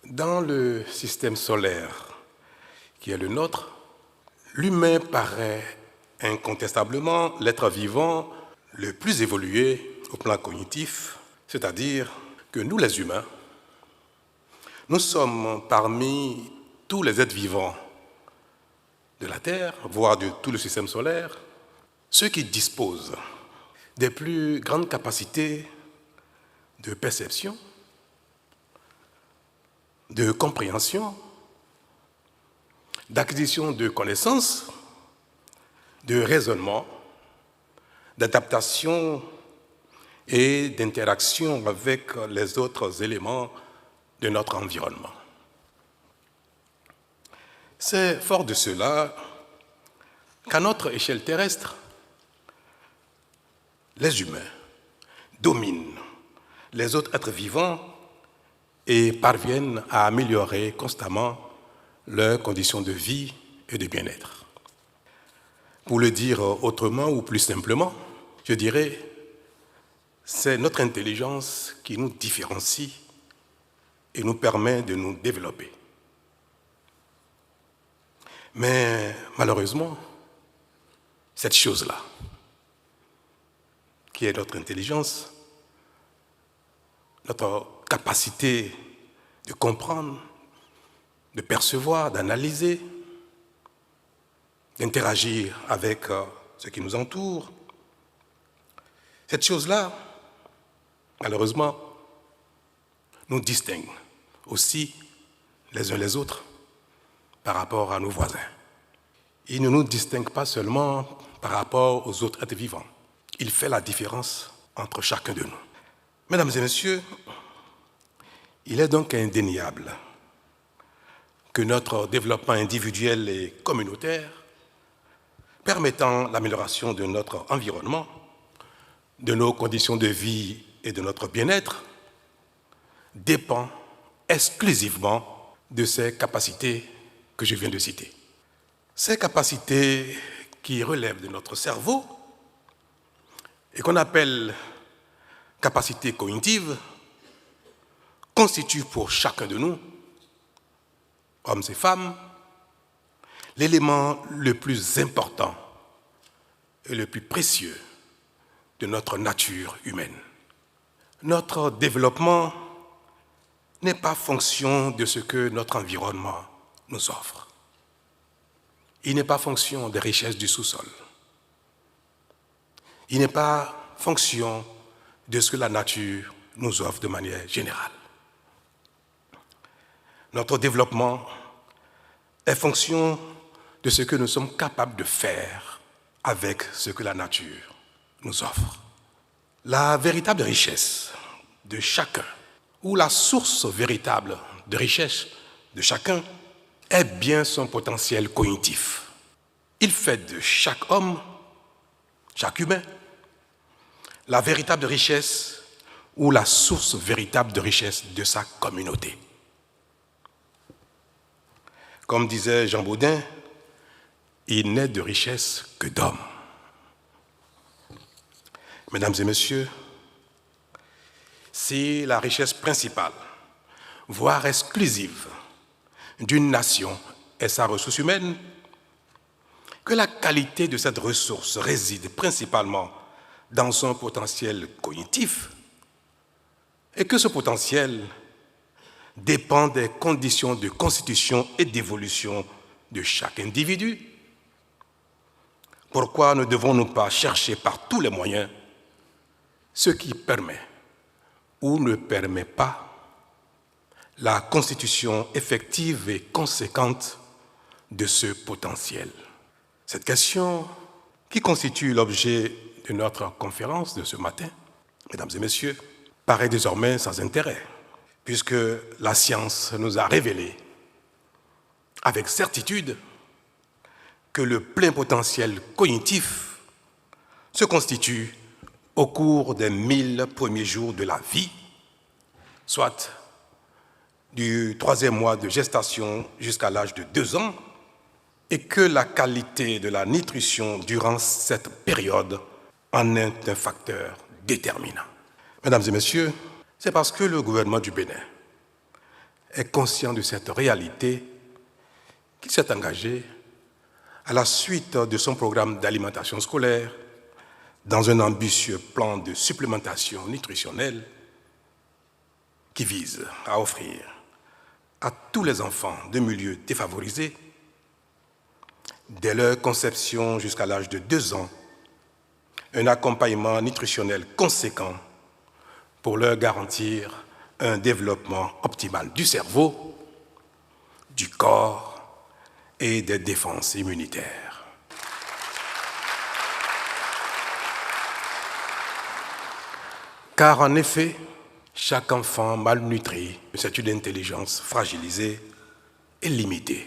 Dans le système solaire qui est le nôtre, l'humain paraît incontestablement l'être vivant le plus évolué au plan cognitif, c'est-à-dire que nous les humains, nous sommes parmi tous les êtres vivants de la Terre, voire de tout le système solaire, ceux qui disposent des plus grandes capacités de perception, de compréhension, d'acquisition de connaissances, de raisonnement, d'adaptation et d'interaction avec les autres éléments de notre environnement. C'est fort de cela qu'à notre échelle terrestre, les humains dominent les autres êtres vivants et parviennent à améliorer constamment leurs conditions de vie et de bien-être. Pour le dire autrement ou plus simplement, je dirais, c'est notre intelligence qui nous différencie et nous permet de nous développer. Mais malheureusement, cette chose-là, qui est notre intelligence, notre capacité de comprendre, de percevoir, d'analyser, d'interagir avec ce qui nous entoure, cette chose-là, malheureusement, nous distingue aussi les uns les autres par rapport à nos voisins. Il ne nous distingue pas seulement par rapport aux autres êtres vivants. Il fait la différence entre chacun de nous. Mesdames et messieurs, il est donc indéniable que notre développement individuel et communautaire, permettant l'amélioration de notre environnement, de nos conditions de vie et de notre bien-être, dépend exclusivement de ces capacités que je viens de citer. Ces capacités qui relèvent de notre cerveau et qu'on appelle capacités cognitives constituent pour chacun de nous, hommes et femmes, l'élément le plus important et le plus précieux de notre nature humaine. Notre développement n'est pas fonction de ce que notre environnement nous offre. Il n'est pas fonction des richesses du sous-sol. Il n'est pas fonction de ce que la nature nous offre de manière générale. Notre développement est fonction de ce que nous sommes capables de faire avec ce que la nature nous offre. La véritable richesse de chacun, ou la source véritable de richesse de chacun, est bien son potentiel cognitif. Il fait de chaque homme, chaque humain, la véritable richesse ou la source véritable de richesse de sa communauté. Comme disait Jean Baudin, il n'est de richesse que d'hommes. Mesdames et messieurs, si la richesse principale, voire exclusive, d'une nation est sa ressource humaine, que la qualité de cette ressource réside principalement dans son potentiel cognitif et que ce potentiel dépend des conditions de constitution et d'évolution de chaque individu, pourquoi ne devons-nous pas chercher par tous les moyens ce qui permet ou ne permet pas la constitution effective et conséquente de ce potentiel? Cette question, qui constitue l'objet de notre conférence de ce matin, mesdames et messieurs, paraît désormais sans intérêt, puisque la science nous a révélé avec certitude que le plein potentiel cognitif se constitue au cours des 1000 premiers jours de la vie, soit du 3e mois de gestation jusqu'à l'âge de 2 ans, et que la qualité de la nutrition durant cette période en est un facteur déterminant. Mesdames et messieurs, c'est parce que le gouvernement du Bénin est conscient de cette réalité qu'il s'est engagé à la suite de son programme d'alimentation scolaire dans un ambitieux plan de supplémentation nutritionnelle qui vise à offrir à tous les enfants de milieux défavorisés, dès leur conception jusqu'à l'âge de 2 ans, un accompagnement nutritionnel conséquent pour leur garantir un développement optimal du cerveau, du corps et des défenses immunitaires. Car en effet, chaque enfant malnutri, c'est une intelligence fragilisée et limitée.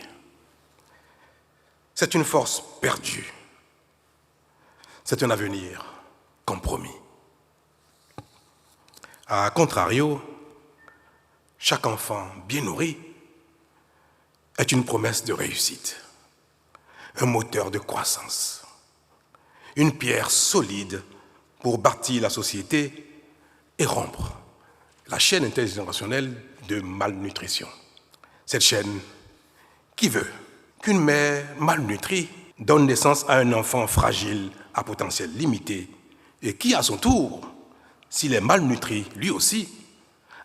C'est une force perdue. C'est un avenir compromis. A contrario, chaque enfant bien nourri est une promesse de réussite, un moteur de croissance, une pierre solide pour bâtir la société et rompre la chaîne intergénérationnelle de malnutrition. Cette chaîne qui veut qu'une mère malnutrie donne naissance à un enfant fragile à potentiel limité et qui, à son tour, s'il est malnutri lui aussi,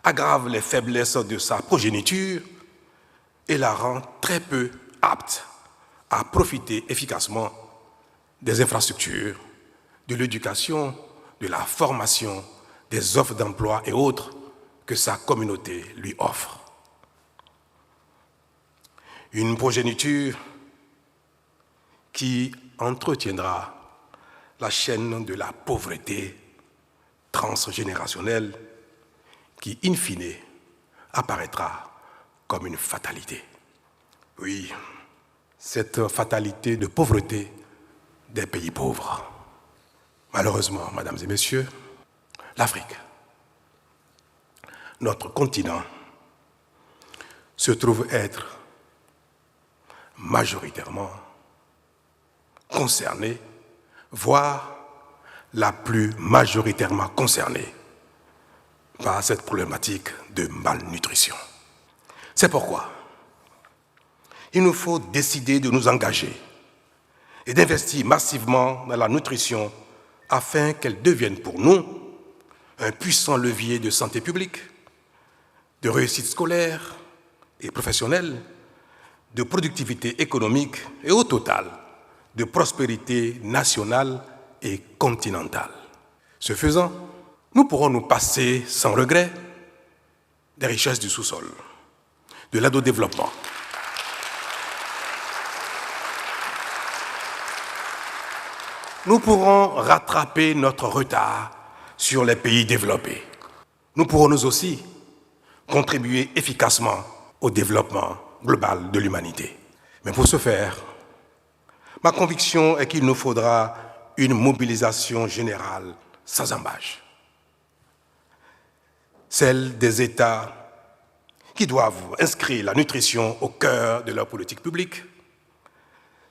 aggrave les faiblesses de sa progéniture et la rend très peu apte à profiter efficacement des infrastructures, de l'éducation, de la formation, des offres d'emploi et autres que sa communauté lui offre. Une progéniture qui entretiendra la chaîne de la pauvreté transgénérationnelle qui, in fine, apparaîtra comme une fatalité. Oui, cette fatalité de pauvreté des pays pauvres. Malheureusement, mesdames et messieurs, l'Afrique, notre continent, se trouve être majoritairement concerné, voire la plus majoritairement concernée par cette problématique de malnutrition. C'est pourquoi il nous faut décider de nous engager et d'investir massivement dans la nutrition afin qu'elle devienne pour nous un puissant levier de santé publique, de réussite scolaire et professionnelle, de productivité économique et au total de prospérité nationale et continentale. Ce faisant, nous pourrons nous passer sans regret des richesses du sous-sol, de l'aide au développement, nous pourrons rattraper notre retard sur les pays développés. Nous pourrons nous aussi contribuer efficacement au développement global de l'humanité. Mais pour ce faire, ma conviction est qu'il nous faudra une mobilisation générale sans ambages. Celle des États qui doivent inscrire la nutrition au cœur de leur politique publique,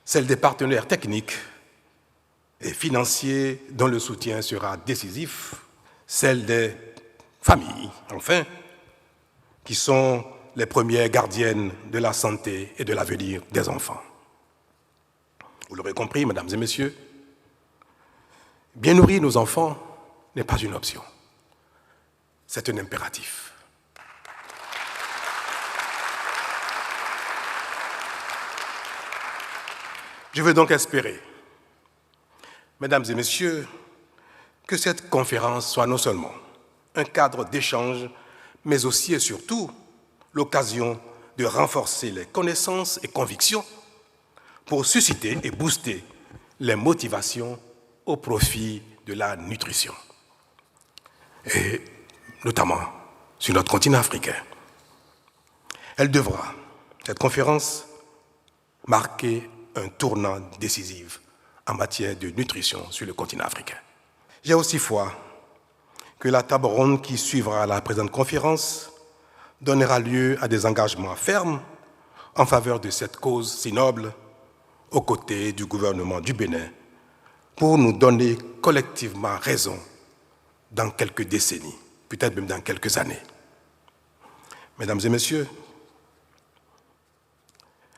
celle des partenaires techniques et financiers dont le soutien sera décisif, celle des familles, enfin, qui sont les premières gardiennes de la santé et de l'avenir des enfants. Vous l'aurez compris, mesdames et messieurs, bien nourrir nos enfants n'est pas une option, c'est un impératif. Je veux donc espérer, mesdames et messieurs, que cette conférence soit non seulement un cadre d'échange, mais aussi et surtout l'occasion de renforcer les connaissances et convictions pour susciter et booster les motivations au profit de la nutrition, et notamment sur notre continent africain. Elle devra, cette conférence, marquer un tournant décisif en matière de nutrition sur le continent africain. J'ai aussi foi que la table ronde qui suivra la présente conférence donnera lieu à des engagements fermes en faveur de cette cause si noble aux côtés du gouvernement du Bénin pour nous donner collectivement raison dans quelques décennies, peut-être même dans quelques années. Mesdames et messieurs,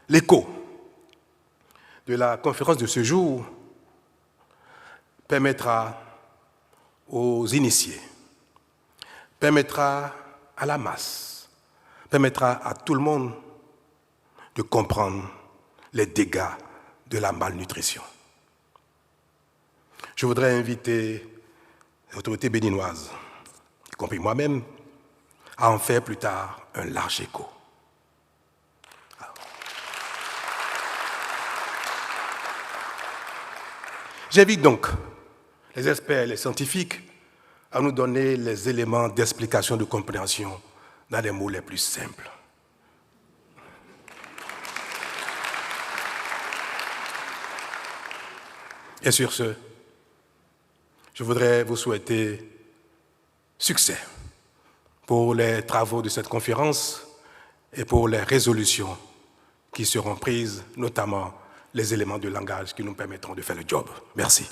L'écho de la conférence de ce jour permettra aux initiés, permettra à la masse, permettra à tout le monde de comprendre les dégâts de la malnutrition. Je voudrais inviter les autorités béninoises, y compris moi-même, à en faire plus tard un large écho. J'invite donc les experts et les scientifiques à nous donner les éléments d'explication, de compréhension dans les mots les plus simples. Et sur ce, je voudrais vous souhaiter succès pour les travaux de cette conférence et pour les résolutions qui seront prises, notamment les éléments de langage qui nous permettront de faire le job. Merci.